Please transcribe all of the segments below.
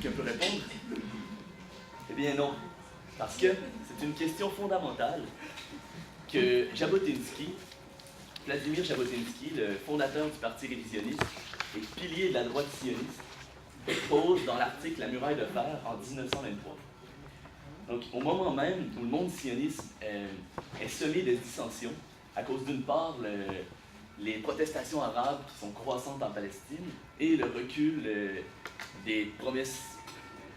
Quelqu'un peut répondre? Eh bien non, parce que c'est une question fondamentale que Jabotinsky, Vladimir Jabotinsky, le fondateur du Parti révisionniste et pilier de la droite sioniste, pose dans l'article La muraille de fer en 1923. Donc, au moment même où le monde sioniste est semé de dissensions, à cause d'une part les protestations arabes qui sont croissantes en Palestine et le recul des promesses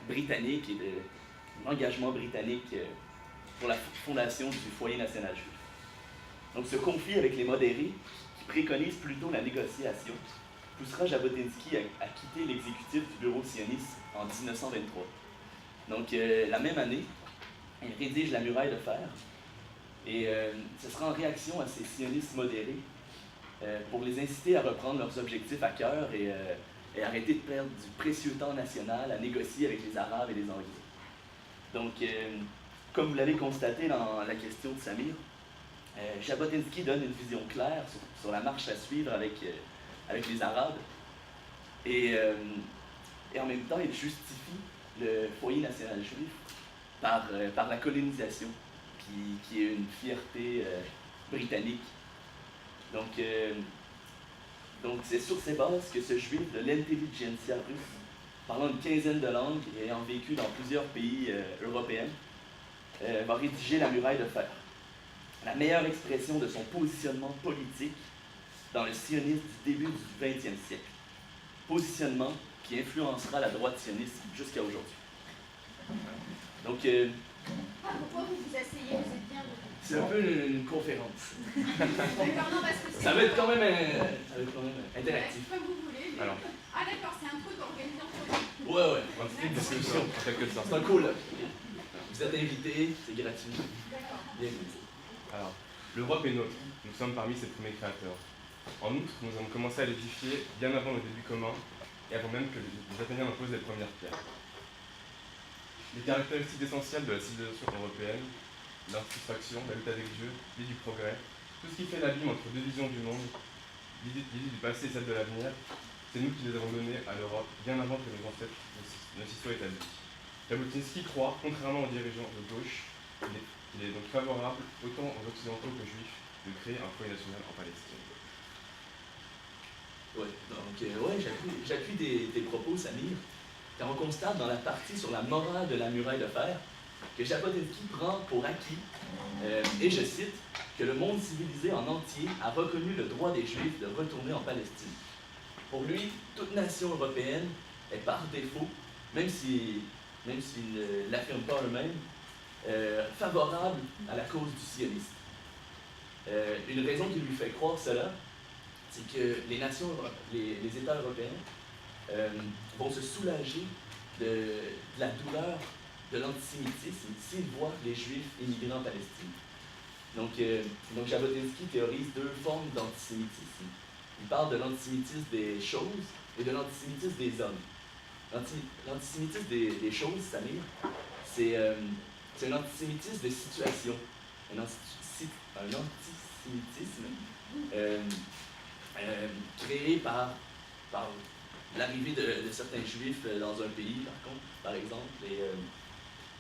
britanniques et de l'engagement britannique pour la fondation du foyer national juif. Donc, ce conflit avec les modérés, qui préconisent plutôt la négociation, poussera Jabotinsky à quitter l'exécutif du bureau sioniste en 1923. Donc, la même année, il rédige La muraille de fer, et ce sera en réaction à ces sionistes modérés pour les inciter à reprendre leurs objectifs à cœur et arrêter de perdre du précieux temps national à négocier avec les Arabes et les Anglais. Donc, comme vous l'avez constaté dans la question de Samir, Jabotinsky donne une vision claire sur la marche à suivre avec les Arabes et en même temps, il justifie le foyer national juif par la colonisation, qui est une fierté britannique. Donc c'est sur ces bases que ce juif de l'intelligentsia russe, parlant une quinzaine de langues et ayant vécu dans plusieurs pays européens, va rédiger La muraille de fer, la meilleure expression de son positionnement politique dans le sionisme du début du XXe siècle. Positionnement qui influencera la droite sioniste jusqu'à aujourd'hui. Donc, pourquoi vous vous asseyez? Vous êtes bien debout. c'est un peu une conférence. D'accord, non, parce que c'est... Ça va être quand même interactif. Comme vous voulez. Mais... Alors. Ah d'accord, c'est un truc organisé entre vous. Ouais. On fait une discussion, en quelque sorte. C'est un cool. Vous êtes invités, c'est gratuit. D'accord. Bienvenue. Alors, l'Europe est nôtre. Nous sommes parmi ses premiers créateurs. En outre, nous avons commencé à l'édifier bien avant le début commun et avant même que les Athéniens n'en posent les premières pierres. Les caractéristiques essentielles de la civilisation européenne, l'insatisfaction, la lutte avec Dieu, l'idée du progrès, tout ce qui fait l'abîme entre deux visions du monde, l'idée du passé et celle de l'avenir, c'est nous qui les avons donnés à l'Europe bien avant que nos ancêtres ne s'y soient établis. Jabotinsky croit, contrairement aux dirigeants de gauche, qu'il est donc favorable, autant aux occidentaux qu'aux juifs, de créer un foyer national en Palestine. Ouais, donc j'appuie tes propos, Samir, car on constate dans la partie sur la morale de la muraille de fer que Jabotinsky prend pour acquis, et je cite, que le monde civilisé en entier a reconnu le droit des Juifs de retourner en Palestine. Pour lui, toute nation européenne est par défaut, même s'il ne l'affirme pas eux-mêmes, favorable à la cause du sionisme. Une raison qui lui fait croire cela, c'est que les États européens vont se soulager de la douleur de l'antisémitisme s'ils voient les Juifs émigrer en Palestine. Donc Jabotinsky théorise deux formes d'antisémitisme. Il parle de l'antisémitisme des choses et de l'antisémitisme des hommes. L'antisémitisme des choses, Samir, c'est un antisémitisme de situation, un antisémitisme créé par l'arrivée de certains juifs dans un pays, par exemple.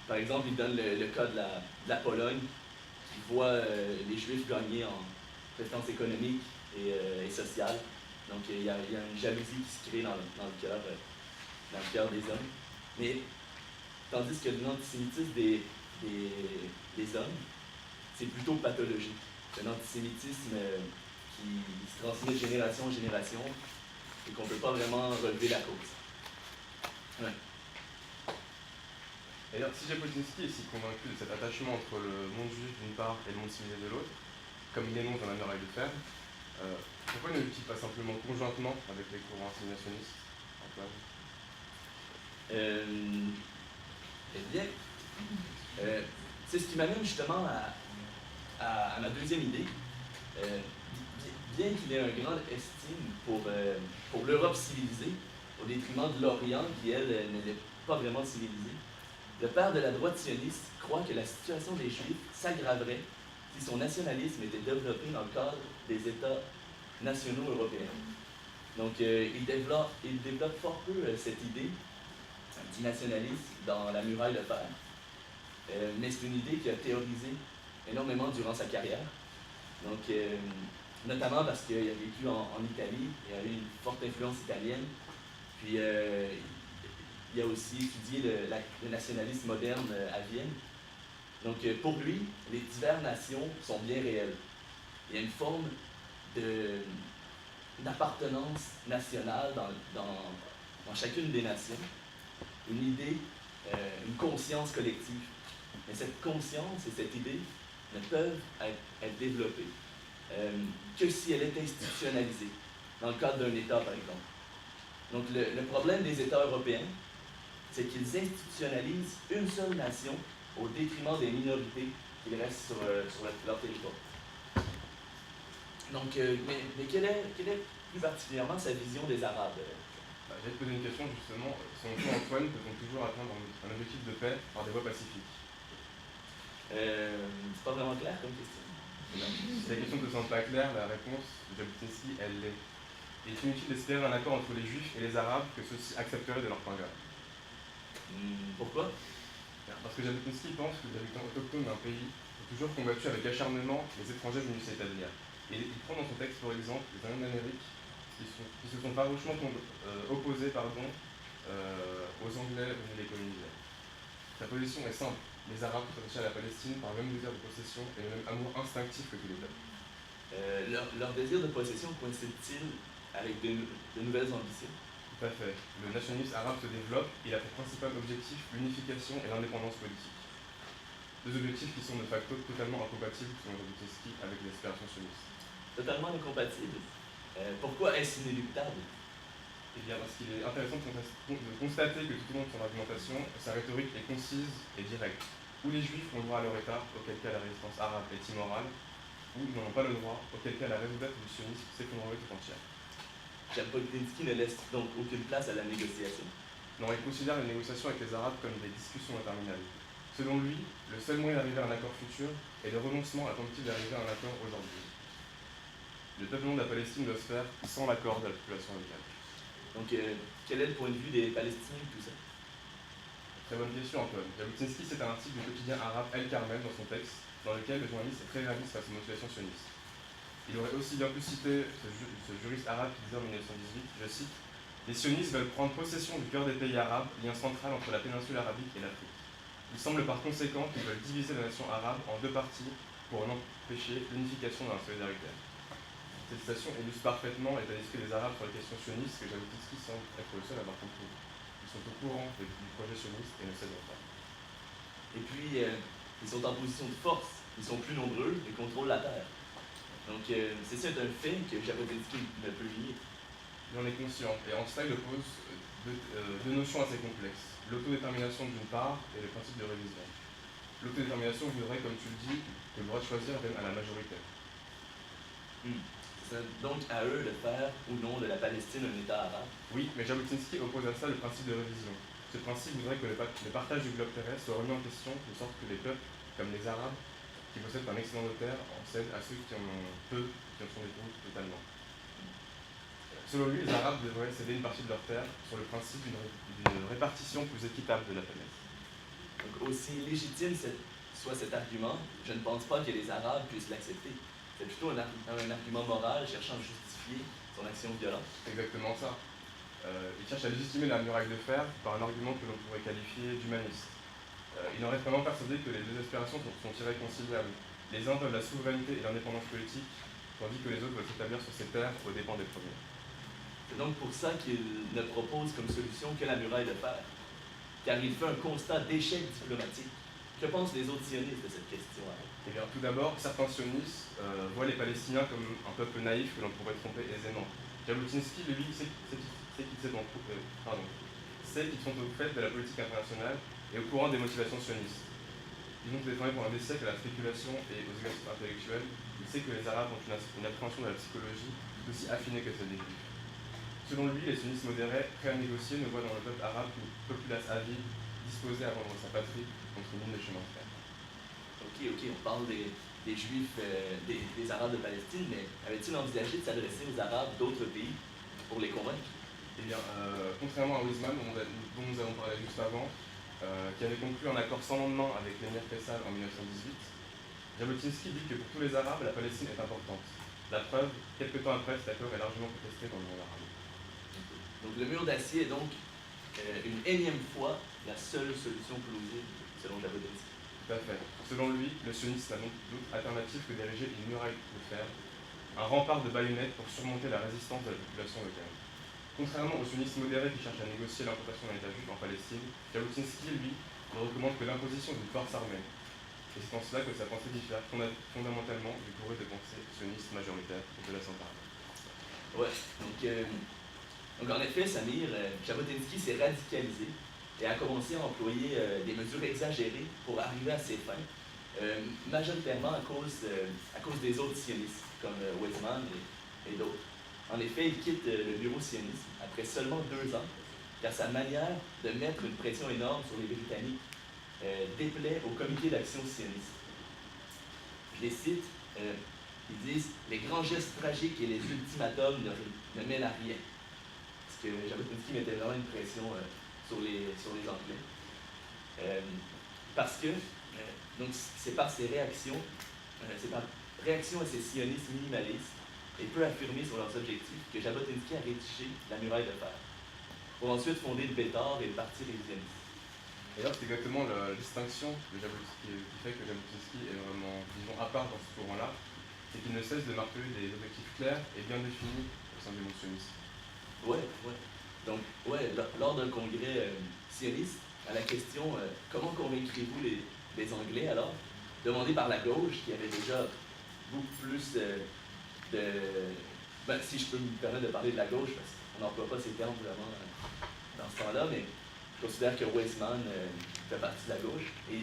Par exemple, il donne le cas de la Pologne, qui voit les juifs gagner en prestance économique et sociale. Donc il y a une jalousie qui se crée dans le cœur des hommes. Mais tandis que l'antisémitisme des hommes, c'est plutôt pathologique. C'est un antisémitisme qui se transmet de génération en génération et qu'on ne peut pas vraiment relever la cause. Ouais. Et alors, si Jabotinsky est si convaincu de cet attachement entre le monde juif d'une part et le monde civilisé de l'autre, comme il énonce dans La muraille de fer, pourquoi ne vit-il pas simplement conjointement avec les courants assimilationnistes, Antoine? Eh bien, c'est ce qui m'amène justement à ma deuxième idée. Bien qu'il ait un grand estime pour l'Europe civilisée, au détriment de l'Orient, qui, elle, n'est pas vraiment civilisée, le père de la droite sioniste croit que la situation des Juifs s'aggraverait si son nationalisme était développé dans le cadre des États nationaux européens. Donc, il développe fort peu cette idée du nationalisme dans la muraille de fer. Mais c'est une idée qu'il a théorisée énormément durant sa carrière. Donc, notamment parce qu'il a vécu en Italie, il a eu une forte influence italienne. Puis, il a aussi étudié le nationalisme moderne à Vienne. Donc, pour lui, les diverses nations sont bien réelles. Il y a une forme d'appartenance nationale dans chacune des nations, une idée, une conscience collective. Mais cette conscience et cette idée ne peuvent être développées que si elle est institutionnalisée, dans le cadre d'un État, par exemple. Donc, le problème des États européens, c'est qu'ils institutionnalisent une seule nation au détriment des minorités qui restent sur leur territoire. Donc, mais quelle est plus particulièrement sa vision des Arabes? Je vais te poser une question justement. Selon toi, Antoine, peut-on toujours atteindre un objectif de paix par des voies pacifiques? C'est pas vraiment clair comme question. Non. Si la question ne te semble pas claire, la réponse de Jabotinsky, elle l'est. Il est inutile d'espérer un accord entre les Juifs et les Arabes que ceux-ci accepteraient de leur point grave. Pourquoi? Parce que Jabotinsky pense que les habitants autochtones d'un pays ont toujours combattu avec acharnement les étrangers venus s'y établir. Et il prend dans son texte, par exemple, les Indiens d'Amérique qui se sont farouchement opposés aux Anglais venus les coloniser. Sa position est simple. Les Arabes sont attachés à la Palestine par le même désir de possession et le même amour instinctif que tous les peuples. Leur désir de possession coïncide-t-il avec de nouvelles ambitions? Tout à fait. Le nationalisme arabe se développe et il a pour principal objectif l'unification et l'indépendance politique. Deux objectifs qui sont de facto totalement incompatibles, selon Jabotinsky, avec l'aspiration sioniste. Totalement incompatibles. Pourquoi est-ce inéluctable? Eh bien, parce qu'il est intéressant de constater que tout au long de son argumentation, sa rhétorique est concise et directe. Ou les Juifs ont droit à leur État, auquel cas la résistance arabe est immorale, ou ils n'en ont pas le droit, auquel cas la raison d'être du sionisme s'effondrerait tout entière. Jabotinsky ne laisse donc aucune place à la négociation. Non, il considère les négociations avec les Arabes comme des discussions interminables. Selon lui, le seul moyen d'arriver à un accord futur est le renoncement à la tentative d'arriver à un accord aujourd'hui. Le peuplement de la Palestine doit se faire sans l'accord de la population locale. Donc, quel est le point de vue des Palestiniens et tout ça? Très bonne question, Antoine. Jabotinsky cite un article du quotidien arabe El Carmel dans son texte, dans lequel le journaliste est très réaliste face aux motivations sionistes. Il aurait aussi bien pu citer ce juriste arabe qui disait en 1918, je cite, « Les sionistes veulent prendre possession du cœur des pays arabes, lien central entre la péninsule arabique et l'Afrique. Il semble par conséquent qu'ils veulent diviser la nation arabe en deux parties pour en empêcher l'unification dans la solidarité. » Cette citation illustre parfaitement l'état d'esprit des Arabes sur les questions sionistes que Jabotinsky semble être le seul à avoir compris. Ils sont au courant du projet sioniste et ne céderont pas. Et puis, ils sont en position de force, ils sont plus nombreux et contrôlent la terre. Donc, c'est un fait que Jabotinsky ne peut nier. Il en est conscient, et en cela il oppose deux notions assez complexes. L'autodétermination d'une part et le principe de révision. L'autodétermination voudrait, comme tu le dis, que le droit de choisir vienne à la majorité. C'est donc à eux de faire ou non de la Palestine un État arabe. Oui, mais Jabotinsky oppose à ça le principe de révision. Ce principe voudrait que le partage du globe terrestre soit remis en question, de sorte que les peuples, comme les Arabes, qui possèdent un excellent de terre, en cèdent à ceux qui en ont peu, qui en sont détenus totalement. Selon lui, les Arabes devraient céder une partie de leur terre sur le principe d'une répartition plus équitable de la planète. Donc, aussi légitime soit cet argument, je ne pense pas que les Arabes puissent l'accepter. C'est plutôt un argument moral cherchant à justifier son action violente. C'est exactement ça. Il cherche à légitimer la muraille de fer par un argument que l'on pourrait qualifier d'humaniste. Il en reste vraiment persuadé que les deux aspirations sont irréconciliables. Les uns veulent la souveraineté et l'indépendance politique, tandis que les autres veulent s'établir sur ces terres aux dépens des premiers. C'est donc pour ça qu'il ne propose comme solution que la muraille de fer, car il fait un constat d'échec diplomatique. Que pensent les autres sionistes de cette question? Eh bien, tout d'abord, certains sionistes voient les Palestiniens comme un peuple naïf que l'on pourrait tromper aisément. Jabotinsky, lui, sait qu'ils sont au fait de la politique internationale et au courant des motivations sionistes. Ils ont défendu pendant des siècles à la spéculation et aux exercices intellectuels. Il sait que les Arabes ont une appréhension de la psychologie tout aussi affinée que celle des Juifs. Selon lui, les sionistes modérés, prêts à négocier, ne voient dans le peuple arabe qu'une populace avide, disposée à vendre sa patrie contre une mine de chemin de fer. Ok, on parle des Juifs, des Arabes de Palestine, mais avait-il envisagé de s'adresser aux Arabes d'autres pays pour les convaincre? Eh bien, contrairement à Weizmann, dont nous avons parlé juste avant, qui avait conclu un accord sans lendemain avec l'émir Faisal en 1918, Jabotinsky dit que pour tous les Arabes, la Palestine est importante. La preuve, quelques temps après, cet accord est largement contesté dans le monde arabe. Donc le mur d'acier est donc une énième fois la seule solution plausible selon Jabotinsky. Tout à fait. Selon lui, le sionisme n'a donc d'autre alternative que d'ériger une muraille de fer, un rempart de baïonnettes pour surmonter la résistance de la population locale. Contrairement aux sionistes modérés qui cherchent à négocier l'implantation d'un État juif en Palestine, Jabotinsky, lui, ne recommande que l'imposition d'une force armée. Et c'est en cela que sa pensée diffère fondamentalement du courant de pensée sioniste majoritaire de la centrale. Ouais, donc en effet, Samir, Jabotinsky s'est radicalisé et a commencé à employer des mesures exagérées pour arriver à ses fins, majoritairement à cause des autres sionistes, comme Weizmann et d'autres. En effet, il quitte le bureau sioniste après seulement 2 ans, car sa manière de mettre une pression énorme sur les Britanniques déplaît au comité d'action sioniste. Je les cite, ils disent « Les grands gestes tragiques et les ultimatums ne mènent à rien ». Parce que Jabotinsky mettait vraiment une pression sur les Anglais. Parce que, donc c'est par ses réactions, c'est par réaction à ces sionistes minimalistes et peu affirmés sur leurs objectifs que Jabotinsky a rédigé la muraille de fer, pour ensuite fonder le Bétar et le Parti révisionniste. Et là, c'est exactement la distinction de Jabotinsky qui fait que Jabotinsky est vraiment, disons, à part dans ce courant-là, c'est qu'il ne cesse de marteler des objectifs clairs et bien définis au sein du monde sioniste. Ouais. Donc, lors d'un congrès sioniste, à la question comment convaincrez-vous les Anglais alors, demandé par la gauche, qui avait déjà beaucoup plus si je peux me permettre de parler de la gauche, parce qu'on n'emploie pas ces termes vraiment dans ce temps-là, mais je considère que Weizmann fait partie de la gauche, et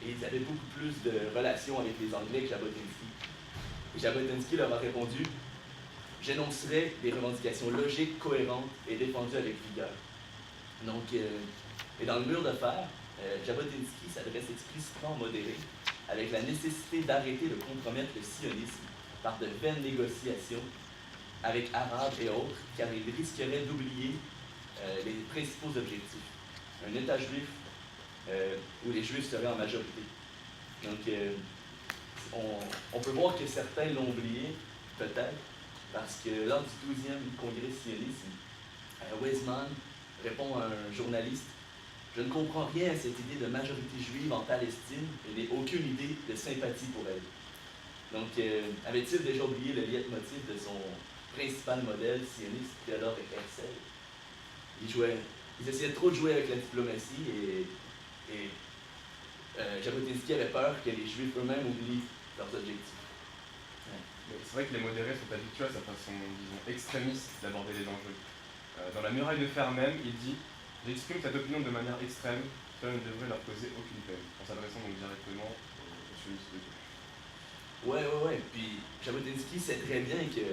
ils avaient beaucoup plus de relations avec les Anglais que Jabotinsky. Et Jabotinsky leur a répondu « J'énoncerai des revendications logiques, cohérentes et défendues avec vigueur. » Donc, et dans le mur de fer, Jabotinsky s'adresse explicitement aux modérés avec la nécessité d'arrêter de compromettre le sionisme par de vaines négociations avec Arabes et autres, car il risquerait d'oublier les principaux objectifs. Un État juif où les Juifs seraient en majorité. Donc, on peut voir que certains l'ont oublié, peut-être, parce que lors du 12e congrès sioniste, Weizmann répond à un journaliste « Je ne comprends rien à cette idée de majorité juive en Palestine et n'ai aucune idée de sympathie pour elle. » Donc, avait-il déjà oublié le leitmotiv de son principal modèle sioniste, Theodor Herzl? Ils essayaient trop de jouer avec la diplomatie et Jabotinsky avait peur que les Juifs eux-mêmes oublient leurs objectifs. C'est vrai que les modérés sont habitués à sa façon, disons, extrémiste d'aborder les enjeux. Dans la muraille de fer même, il dit « J'exprime cette opinion de manière extrême, cela ne devrait leur causer aucune peine », en s'adressant donc directement aux sionistes de gauche. Ouais. Puis Jabotinsky sait très bien que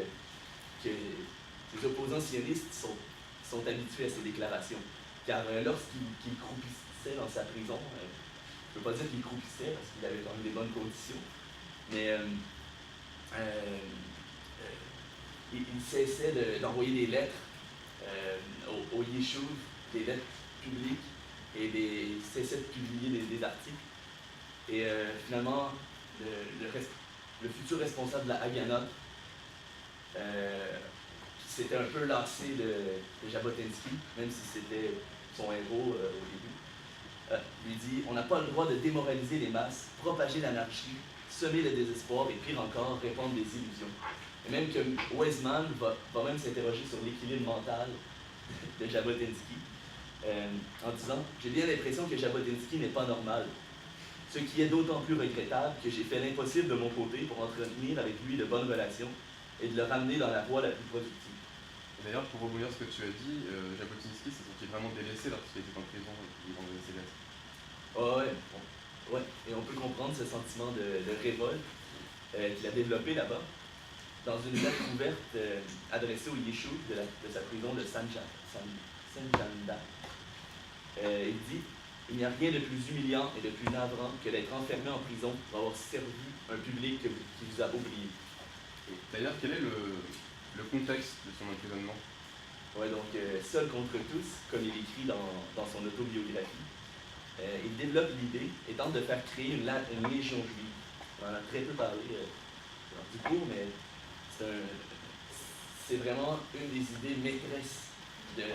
les opposants sionistes sont habitués à ces déclarations. Car lorsqu'il croupissait dans sa prison, je ne peux pas dire qu'il croupissait parce qu'il avait quand même des bonnes conditions, mais il cessait d'envoyer des lettres au Yishuv, des lettres publiques, et il cessait de publier des articles. Et finalement, le futur responsable de la Haganah, qui s'était un peu lassé de Jabotinsky, même si c'était son héros au début, lui dit « On n'a pas le droit de démoraliser les masses, propager l'anarchie, semer le désespoir et pire encore, répandre des illusions. » Et même que Weizmann va même s'interroger sur l'équilibre mental de Jabotinsky, en disant « J'ai bien l'impression que Jabotinsky n'est pas normal. Ce qui est d'autant plus regrettable que j'ai fait l'impossible de mon côté pour entretenir avec lui de bonnes relations et de le ramener dans la voie la plus productive. » D'ailleurs, pour rebondir sur ce que tu as dit, Jabotinsky s'est senti vraiment délaissé lorsqu'il était en prison et qu'il vendait ses lettres. Ouais, et on peut comprendre ce sentiment de révolte qu'il a développé là-bas dans une lettre ouverte adressée au Yishuv de sa prison de Sanjanda. Il dit « Il n'y a rien de plus humiliant et de plus navrant que d'être enfermé en prison pour avoir servi un public qui vous a oublié. » D'ailleurs, quel est le contexte de son emprisonnement? Ouais, donc Seul contre tous, comme il écrit dans son autobiographie, il développe l'idée et tente de faire créer une légion juive. On en a très peu parlé du cours, mais c'est vraiment une des idées maîtresses de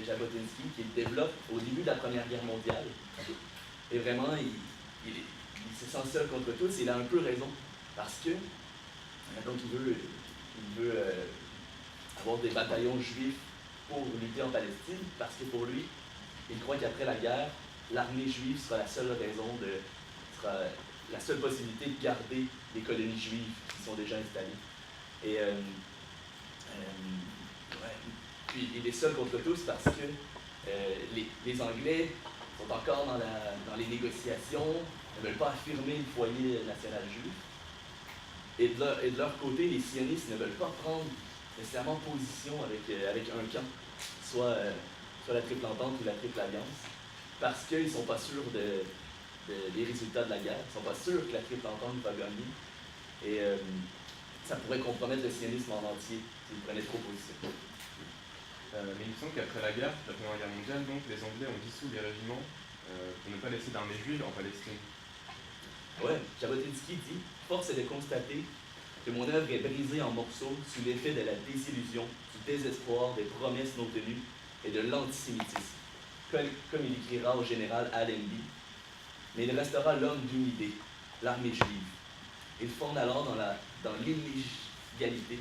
Jabotinsky qu'il développe au début de la Première Guerre mondiale. Et vraiment, il se sent seul contre tous, et il a un peu raison, parce que donc il veut avoir des bataillons juifs pour lutter en Palestine, parce que pour lui, il croit qu'après la guerre, l'armée juive sera la seule sera la seule possibilité de garder les colonies juives qui sont déjà installées. Et puis il est seul contre tous parce que les Anglais sont encore dans les négociations, ne veulent pas affirmer le foyer national juif. Et de leur côté, les sionistes ne veulent pas prendre nécessairement position avec un camp, soit la Triple Entente ou la Triple Alliance, parce qu'ils ne sont pas sûrs des résultats de la guerre, ils ne sont pas sûrs que la Triple Entente va gagner. Et ça pourrait compromettre le sionisme en entier s'ils prenaient trop position. Mais il me semble qu'après la guerre, la Première Guerre mondiale, donc, les Anglais ont dissous les régiments pour ne pas laisser d'armée juive en Palestine. Ouais, Jabotinsky dit « Force est de constater que mon œuvre est brisée en morceaux sous l'effet de la désillusion, du désespoir, des promesses non tenues et de l'antisémitisme. Comme il écrira au général Allenby, mais il restera l'homme d'une idée, l'armée juive. Il fonde alors dans l'illégalité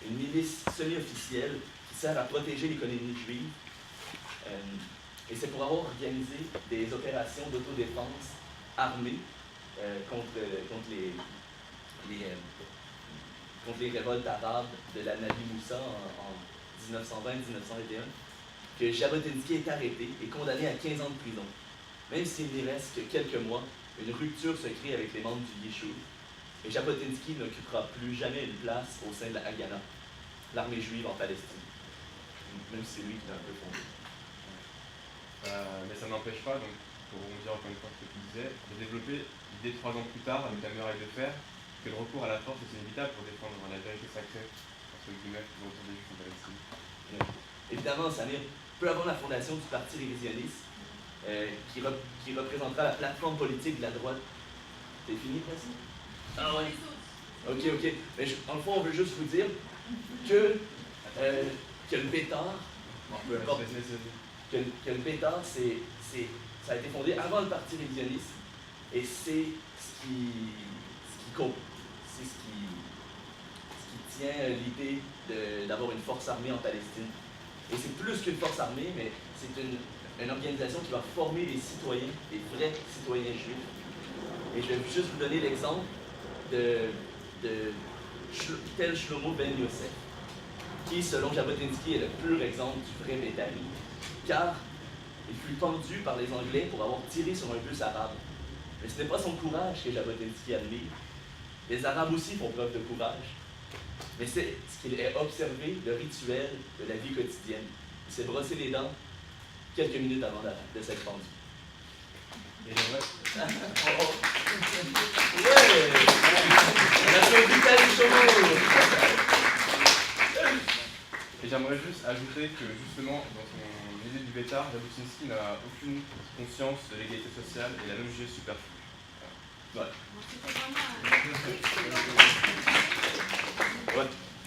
une milice semi-officielle qui sert à protéger l'économie juive. Et c'est pour avoir organisé des opérations d'autodéfense armées contre les révoltes arabes de la Nabi Moussa en 1920-1921, que Jabotinsky est arrêté et condamné à 15 ans de prison. Même s'il n'y reste que quelques mois, une rupture se crée avec les membres du Yishuv, et Jabotinsky n'occupera plus jamais une place au sein de la Haganah, l'armée juive en Palestine, même si c'est lui qui l'a un peu fondé. Mais ça n'empêche pas, donc, pour rebondir encore une fois ce que tu disais, de développer l'idée 3 ans plus tard, avec la muraille de fer, que le recours à la force est inévitable pour défendre la vérité sacrée, entre guillemets, du retour des Juifs en Palestine. Évidemment, Samir, peu avant la fondation du Parti révisionniste, qui représentera la plateforme politique de la droite. C'est fini, presque? Ah ouais. Ok. Mais en le fond, on veut juste vous dire que le Bétard, peu importe, que le Bétard, ça a été fondé avant le Parti révisionniste, et c'est ce qui tient l'idée d'avoir une force armée en Palestine. Et c'est plus qu'une force armée, mais c'est une organisation qui va former les citoyens, les vrais citoyens juifs. Et je vais juste vous donner l'exemple de tel Shlomo Ben Yosef, qui, selon Jabotinsky, est le pur exemple du vrai bétari, car il fut pendu par les Anglais pour avoir tiré sur un bus arabe. Mais ce n'est pas son courage que Jabotinsky admire. Les Arabes aussi font preuve de courage. Mais c'est ce qu'il a observé, le rituel de la vie quotidienne. Il s'est brossé les dents quelques minutes avant de s'être pendu. Et j'aimerais... Ouais! Et j'aimerais juste ajouter que justement, dans son idée du Bétard, Jabotinsky n'a aucune conscience de l'égalité sociale et la même jugée superflue. Ouais. C'était vraiment un... Ouais.